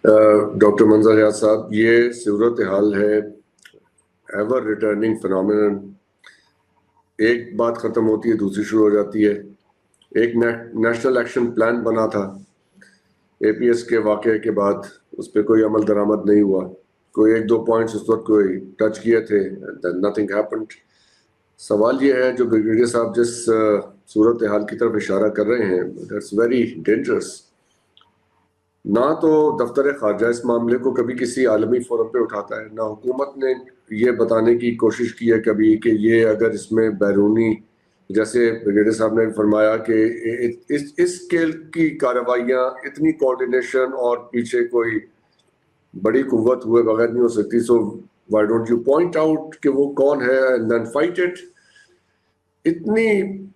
Doctor منظر ریاض صاحب، یہ صورتحال ہے ایور ریٹرننگ فنامنن. ایک بات ختم ہوتی ہے دوسری شروع ہو جاتی ہے. ایک نیشنل ایکشن پلان بنا تھا اے پی ایس کے واقعے کے بعد، اس پہ کوئی عمل درآمد نہیں ہوا. کوئی ایک دو پوائنٹس اس وقت کوئی ٹچ کیے تھے، نتھنگ ہیپنڈ. سوال یہ ہے جو بریگیڈیئر صاحب جس صورتحال کی طرف اشارہ کر رہے ہیں، دیٹس ویری ڈینجرس. نہ تو دفتر خارجہ اس معاملے کو کبھی کسی عالمی فورم پہ اٹھاتا ہے، نہ حکومت نے یہ بتانے کی کوشش کی ہے کبھی کہ یہ اگر اس میں بیرونی، جیسے بریگیڈیئر صاحب نے فرمایا کہ اس اسکیل کی کارروائیاں اتنی کوارڈینیشن اور پیچھے کوئی بڑی قوت ہوئے بغیر نہیں ہو سکتی. So why don't you point out کہ وہ کون ہے اینڈ دین فائٹ اٹ. اتنی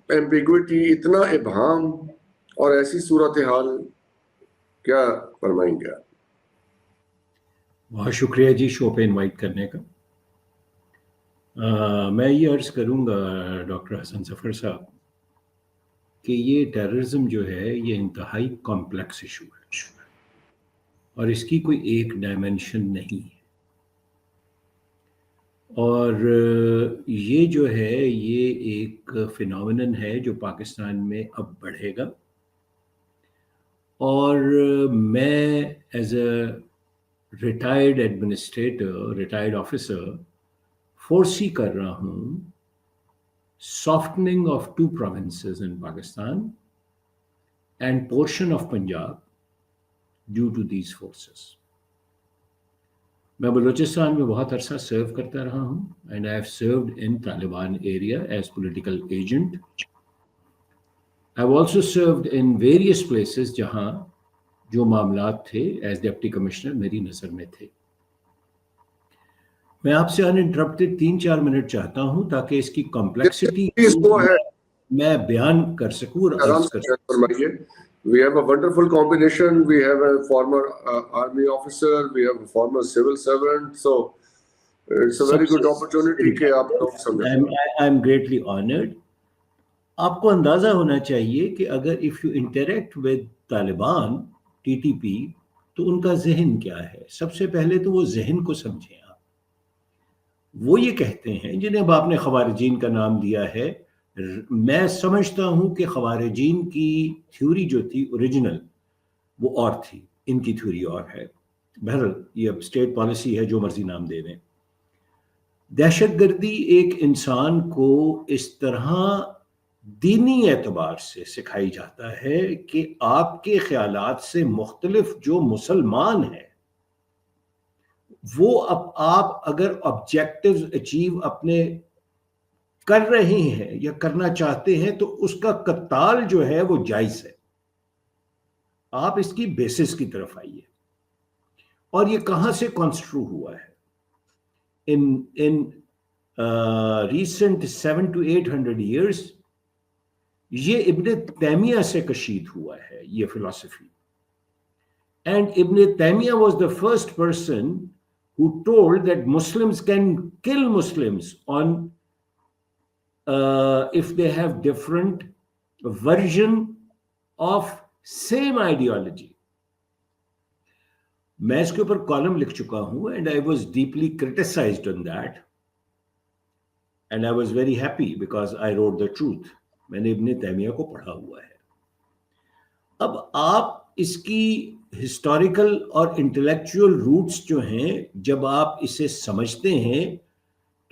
ایمبیگوٹی، اتنا ابہام اور ایسی صورتحال، کیا فرمائیں گے آپ؟ بہت شکریہ جی شو پہ انوائٹ کرنے کا. میں یہ عرض کروں گا ڈاکٹر حسن ظفر صاحب کہ یہ ٹیررزم جو ہے یہ انتہائی کمپلیکس ایشو ہے اور اس کی کوئی ایک ڈائمینشن نہیں ہے. اور یہ جو ہے یہ ایک فینومینن ہے جو پاکستان میں اب بڑھے گا. اور میں as a retired administrator, retired officer, فورسی کر رہا ہوں softening of 2 provinces in Pakistan and portion of Punjab due to these forces. میں بلوچستان میں بہت عرصہ سرو کرتا رہا ہوں and I have served in Taliban area as political agent. I have also served in various places جہاں جو معاملات تھے ایز ڈپٹی کمشنر میری نظر میں تھے. میں آپ سے انٹرپٹیڈ 3-4 منٹ چاہتا ہوں تاکہ اس کی کمپلیکسٹی میں بیان کر سکوں اور عرض کر سکوں. We have a wonderful combination. We have a former army officer, we have a former civil servant, so it's a very good opportunity کہ آپ لوگ سمجھیں. I'm greatly honored. آپ کو اندازہ ہونا چاہیے کہ اگر if you interact with Taliban TTP تو ان کا ذہن کیا ہے. سب سے پہلے تو وہ ذہن کو سمجھیں. وہ یہ کہتے ہیں جنہیں اب آپ نے خوارجین کا نام دیا ہے، میں سمجھتا ہوں کہ خوارجین کی تھیوری جو تھی اوریجنل وہ اور تھی، ان کی تھیوری اور ہے. بہرحال یہ اب اسٹیٹ پالیسی ہے، جو مرضی نام دے دیں. دہشت گردی ایک انسان کو اس طرح دینی اعتبار سے سکھائی جاتا ہے کہ آپ کے خیالات سے مختلف جو مسلمان ہیں وہ اب آپ اگر آبجیکٹیوز اچیو اپنے کر رہے ہیں یا کرنا چاہتے ہیں تو اس کا قتال جو ہے وہ جائز ہے. آپ اس کی بیسس کی طرف آئیے. اور یہ کہاں سے کانسٹرو ہوا ہے؟ ان ریسنٹ 700 to 800 years یہ ابن تیمیہ سے کشید ہوا ہے یہ فلسفی. And Ibn Taymiyyah was the first person who told that Muslims can kill Muslims on if they have different version of same ideology. میں اس کے اوپر کالم لکھ چکا ہوں and I was deeply criticized on that and I was very happy because I wrote the truth. میں نے ابن تیمیہ کو پڑھا ہوا ہے. اب آپ اس کی ہسٹوریکل اور انٹلیکچوئل روٹس جو ہیں جب آپ اسے سمجھتے ہیں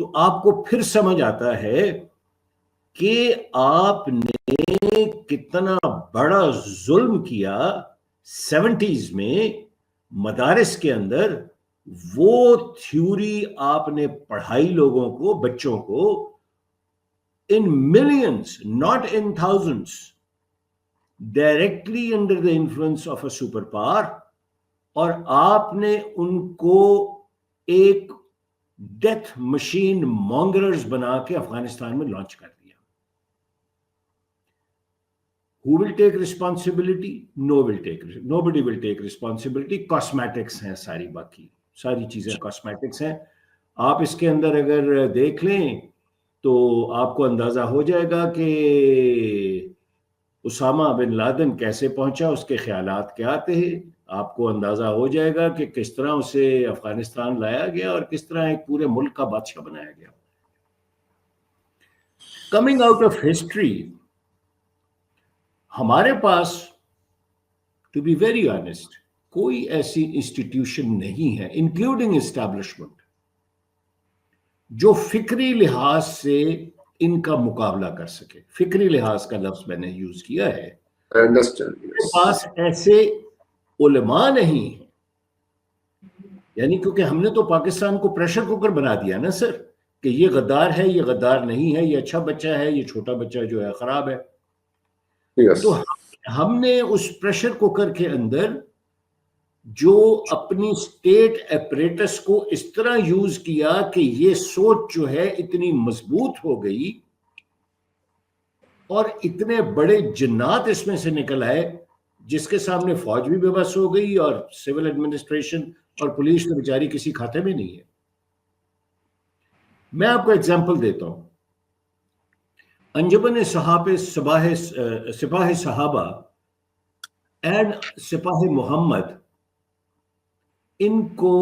تو آپ کو پھر سمجھ آتا ہے کہ آپ نے کتنا بڑا ظلم کیا 70s میں مدارس کے اندر. وہ تھیوری آپ نے پڑھائی لوگوں کو، بچوں کو، in millions not in thousands, directly under the influence of a superpower, اور آپ نے ان کو ایک ڈیتھ مشین مونگررز بنا کے افغانستان میں لانچ کر دیا. Who will take responsibility? Nobody will take responsibility. Cosmetics ہیں ساری، باقی ساری چیزیں cosmetics ہیں. آپ اس کے اندر اگر دیکھ لیں تو آپ کو اندازہ ہو جائے گا کہ اسامہ بن لادن کیسے پہنچا، اس کے خیالات کیا تھے، آپ کو اندازہ ہو جائے گا کہ کس طرح اسے افغانستان لایا گیا اور کس طرح ایک پورے ملک کا بادشاہ بنایا گیا. کمنگ آؤٹ آف ہسٹری، ہمارے پاس ٹو بی ویری آنےسٹ کوئی ایسی انسٹیٹیوشن نہیں ہے انکلوڈنگ اسٹیبلشمنٹ جو فکری لحاظ سے ان کا مقابلہ کر سکے. فکری لحاظ کا لفظ میں نے یوز کیا ہے. میرے پاس ایسے علماء نہیں ہیں، یعنی کیونکہ ہم نے تو پاکستان کو پریشر کوکر بنا دیا نا سر، کہ یہ غدار ہے، یہ غدار نہیں ہے، یہ اچھا بچہ ہے، یہ چھوٹا بچہ جو ہے خراب ہے. تو ہم نے اس پریشر کوکر کے اندر جو اپنی اسٹیٹ اپریٹس کو اس طرح یوز کیا کہ یہ سوچ جو ہے اتنی مضبوط ہو گئی اور اتنے بڑے جنات اس میں سے نکل آئے جس کے سامنے فوج بھی بے بس ہو گئی اور سول ایڈمنسٹریشن اور پولیس تو بیچاری کسی کھاتے میں نہیں ہے. میں آپ کو ایگزامپل دیتا ہوں. انجمن سپاہ صحابہ اینڈ سپاہ محمد، ان کو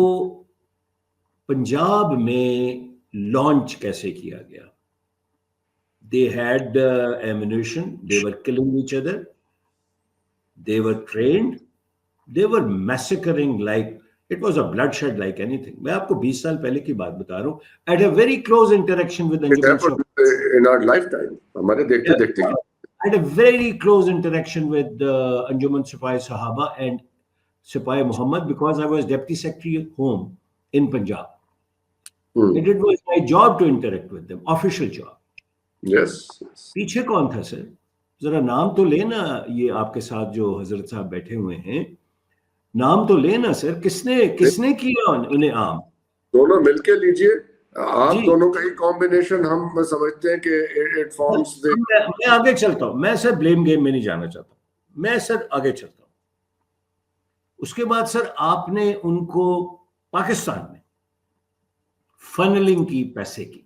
پنجاب میں لانچ کیسے کیا گیا؟ They had ammunition, they were killing each other, they were trained, they were massacring like it was a bloodshed like anything. میں آپ کو 20 سال پہلے کی بات بتا رہا ہوں. I had a very close interaction with in our lifetime. ہمارے دیکھتے دیکھتے I had a very close interaction with Anjuman Sipahi Sahaba and Sipahi Muhammad because I was Deputy Secretary at home in Punjab. And it was my job to interact with them, official job. Yes. پیچھے کون تھا سر؟ ذرا نام تو لینا. یہ آپ کے ساتھ جو حضرت صاحب بیٹھے ہوئے ہیں، نام تو لینا سر. کس نے کیا انہیں عام؟ دونوں مل کے لیجئے. آپ دونوں کا ہی کمبینیشن ہم سمجھتے ہیں کہ اٹ فارمز. میں آگے چلتا ہوں. میں سر بلیم گیم میں نہیں جانا چاہتا. میں سر آگے چلتا ہوں. اس کے بعد سر آپ نے ان کو پاکستان میں فنلنگ کی پیسے کی،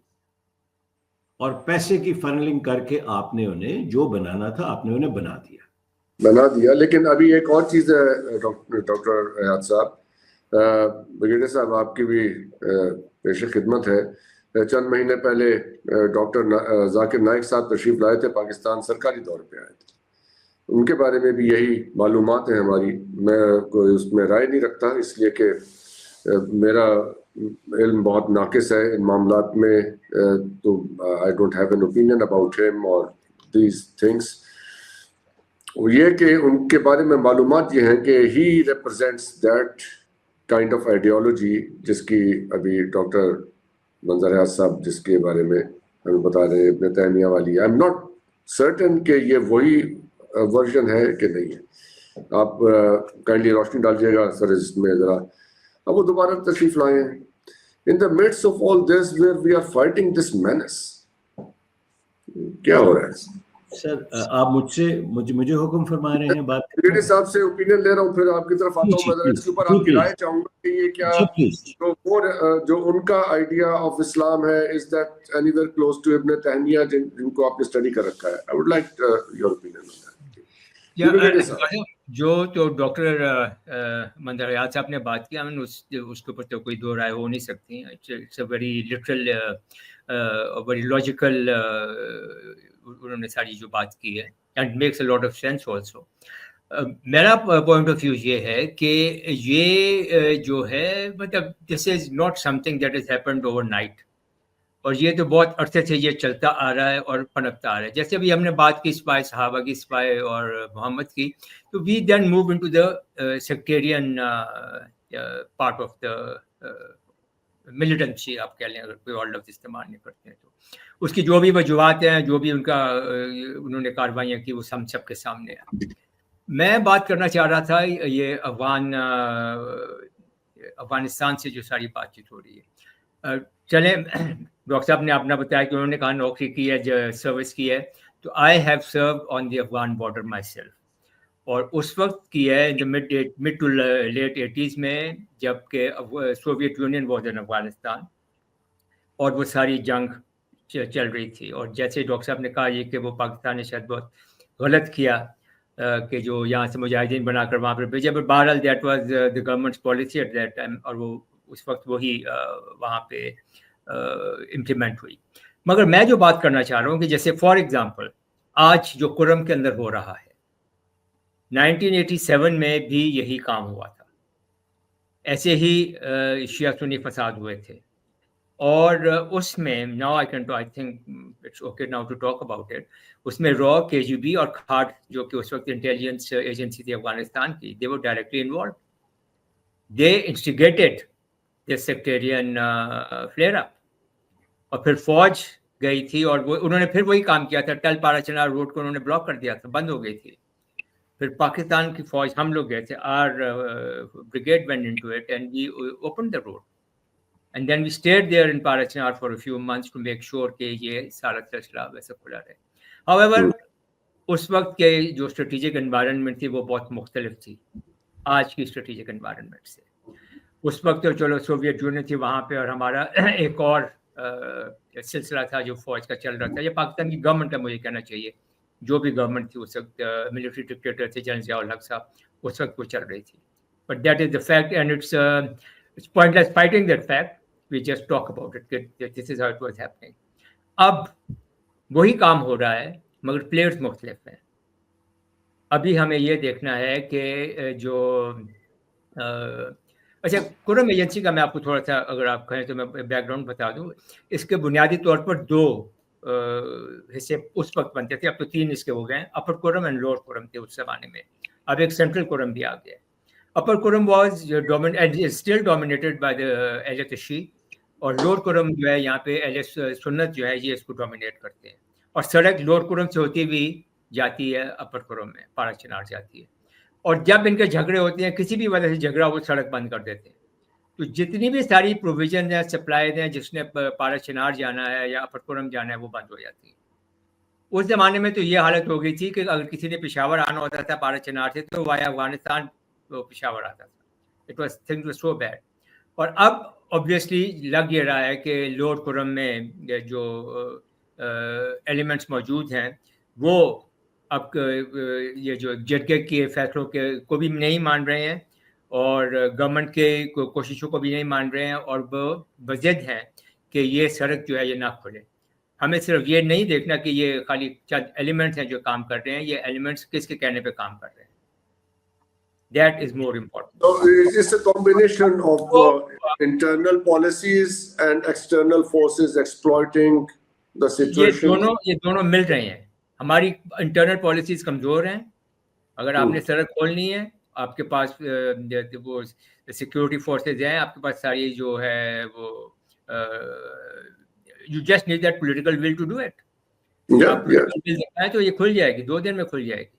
اور پیسے کی فنلنگ کر کے آپ نے انہیں جو بنانا تھا آپ نے انہیں بنا دیا. لیکن ابھی ایک اور چیز ہے ڈاکٹر ریاض صاحب، بریگیڈیئر صاحب آپ کی بھی پیش خدمت ہے. چند مہینے پہلے ڈاکٹر ذاکر نائک صاحب تشریف لائے تھے پاکستان، سرکاری طور پہ آئے تھے. ان کے بارے میں بھی یہی معلومات ہیں ہماری. میں کوئی اس میں رائے نہیں رکھتا، اس لیے کہ میرا علم بہت ناقص ہے ان معاملات میں. تو I don't have an opinion about him or these things. یہ کہ ان کے بارے میں معلومات یہ ہیں کہ he represents that kind of ideology جس کی ابھی ڈاکٹر منظر حیات صاحب جس کے بارے میں ہمیں بتا رہے ہیں، ابن تیمیہ والی. I'm not certain کہ یہ وہی ورژن ہے کہ نہیں ہے. آپ کائنڈلی روشنی ڈالیے گا سر اس میں ذرا. اب وہ دوبارہ تشریف لائے ہیں in the midst of all this where we are fighting this menace. کیا ہو رہا ہے سر؟ آپ مجھے حکم فرما رہے ہیں بات میرے صاحب سے اوپینین لے رہا ہوں، پھر آپ کی طرف آتا ہوں. میں ذرا اس کے اوپر آپ کی رائے چاہوں گا کہ یہ کیا جو ان کا آئیڈیا آف اسلام ہے is that anywhere close to ابن تیمیہ جن کو آپ نے اسٹڈی کر رکھا ہے. I would like your opinion on that. جو تو ڈاکٹر منظر حیات صاحب نے بات کی، اس کے اوپر تو کوئی دو رائے ہو نہیں سکتی. It's a very literal very logical انہوں نے ساری جو بات کی ہے، and makes a lot of sense also. میرا پوائنٹ آف ویو یہ ہے کہ یہ جو ہے مطلب this is not something that is happened overnight, اور یہ تو بہت عرصے سے یہ چلتا آ رہا ہے اور پنپتا آ رہا ہے. جیسے ابھی ہم نے بات کی سپاہ صحابہ کی، سپاہ اور محمد کی، تو we then move into the sectarian part of the militancy, آپ کہہ لیں اگر کوئی اور لفظ استعمال نہیں کرتے ہیں تو. اس کی جو بھی وجوہات ہیں، جو بھی انہوں نے کاروائیاں کی، وہ ہم سب کے سامنے ہیں. میں بات کرنا چاہ رہا تھا یہ افغانستان سے جو ساری بات چیت ہو رہی ہے. چلیں، ڈاکٹر صاحب نے اپنا بتایا کہ انہوں نے کہا نوکری کی ہے، سروس کی ہے. تو I have served on the Afghan border myself, اور اس وقت کی ہے in the mid to late 80s میں، جب کہ Soviet Union was in Afghanistan اور وہ ساری جنگ چل رہی تھی. اور جیسے ڈاکٹر صاحب نے کہا یہ کہ وہ پاکستان نے شاید بہت غلط کیا، کہ جو یہاں سے مجاہدین بنا کر وہاں پر بھیجے. بٹ بہرحال that was the government's policy at that time, اور وہ اس وقت وہی وہاں پہ امپلیمنٹ ہوئی. مگر میں جو بات کرنا چاہ رہا ہوں کہ جیسے فار ایگزامپل آج جو کرم کے اندر ہو رہا ہے, 1987 میں بھی یہی کام ہوا تھا, ایسے ہی شیعہ سنی فساد ہوئے تھے. اور اس میں now I think it's okay now to talk about it, اس میں را, کے جی بی اور کھاٹ جو کہ اس وقت انٹیلیجنس ایجنسی تھی افغانستان کی, دے ور ڈائریکٹلی انوالوڈ. دے انسٹیگیٹڈ دس سیکٹیرین فلیئر اپ. اور پھر فوج گئی تھی اور وہ انہوں نے پھر وہی کام کیا تھا, ٹل پارا چنار روڈ کو انہوں نے بلاک کر دیا تھا, بند ہو گئی تھی. پھر پاکستان کی فوج, ہم لوگ گئے تھے, our brigade went into it and we open the road. And then we stayed there in Parachinar for a few months to make sure کہ یہ سارا سلسلہ ویسا کھلا رہے. However, اس وقت کے جو اسٹریٹجک انوائرمنٹ تھی وہ بہت مختلف تھی آج کی اسٹریٹجک انوائرمنٹ سے. اس وقت تو چلو سوویت یونین تھی وہاں پہ, اور ہمارا ایک اور سلسلہ تھا جو فوج کا چل رہا تھا. یہ پاکستان کی گورنمنٹ کا مجھے کہنا چاہیے, جو بھی گورنمنٹ تھی اس وقت, ملٹری ڈکٹیٹر تھے جنرل ضیاء الحق صاحب, اس وقت وہ چل رہی تھی. But that is the fact and it's pointless fighting that fact. We just talk about it. This is how it was happening. اب وہی کام ہو رہا ہے مگر پلیئرز مختلف ہیں. ابھی ہمیں یہ دیکھنا ہے کہ جو اچھا کرم ایجنسی کا میں آپ کو تھوڑا سا اگر آپ کہیں تو میں بیک گراؤنڈ بتا دوں. اس کے بنیادی طور پر دو حصے اس وقت بنتے تھے, اب تو 3 اس کے ہو گئے ہیں. اپر کرم اینڈ لوور کرم تھے اس زمانے میں, اب ایک سینٹرل کرم بھی آ گیا. اپر کرم was still dominated by the اہل تشیع, اور لوور کرم جو ہے یہاں پہ اہل سنت جو ہے یہ اس کو ڈومینیٹ کرتے ہیں. اور سڑک لوور کرم سے ہوتی ہوئی جاتی ہے اپر کرم میں, پارا چنار جاتی ہے. اور جب ان کے جھگڑے ہوتے ہیں, کسی بھی وجہ سے جھگڑا, وہ سڑک بند کر دیتے ہیں. تو جتنی بھی ساری پروویژن ہیں, سپلائیز ہیں, جس نے پارا چنار جانا ہے یا اپر کرم جانا ہے, وہ بند ہو جاتی ہیں. اس زمانے میں تو یہ حالت ہو گئی تھی کہ اگر کسی نے پشاور آنا ہوتا تھا پارا چنار سے, تو وایا افغانستان پشاور آتا تھا. It was things were so bad. اور اب آبویسلی لگ یہ رہا ہے کہ لوور کرم میں جو ایلیمنٹس موجود ہیں وہ اب یہ جو جرگے کے فیصلوں کے کو بھی نہیں مان رہے ہیں, اور گورنمنٹ کے کوششوں کو بھی نہیں مان رہے ہیں, اور وہ بضد ہیں کہ یہ سڑک جو ہے یہ نہ کھلے. ہمیں صرف یہ نہیں دیکھنا کہ یہ خالی چند ایلیمنٹس ہیں جو کام کر رہے ہیں, یہ ایلیمنٹس کس کے کہنے پہ کام کر رہے ہیں. That is more important. So it's a combination of internal policies and external forces exploiting the situation. یہ دونوں مل رہے ہیں. ہماری انٹرنل پالیسیز کمزور ہیں. اگر آپ نے سڑک کھولنی ہے, آپ کے پاس وہ سیکورٹی فورسز ہیں, آپ کے پاس ساری جو ہے وہ you just need that political will to do it. Yeah. تو یہ کھل جائے گی, 2 دن میں کھل جائے گی.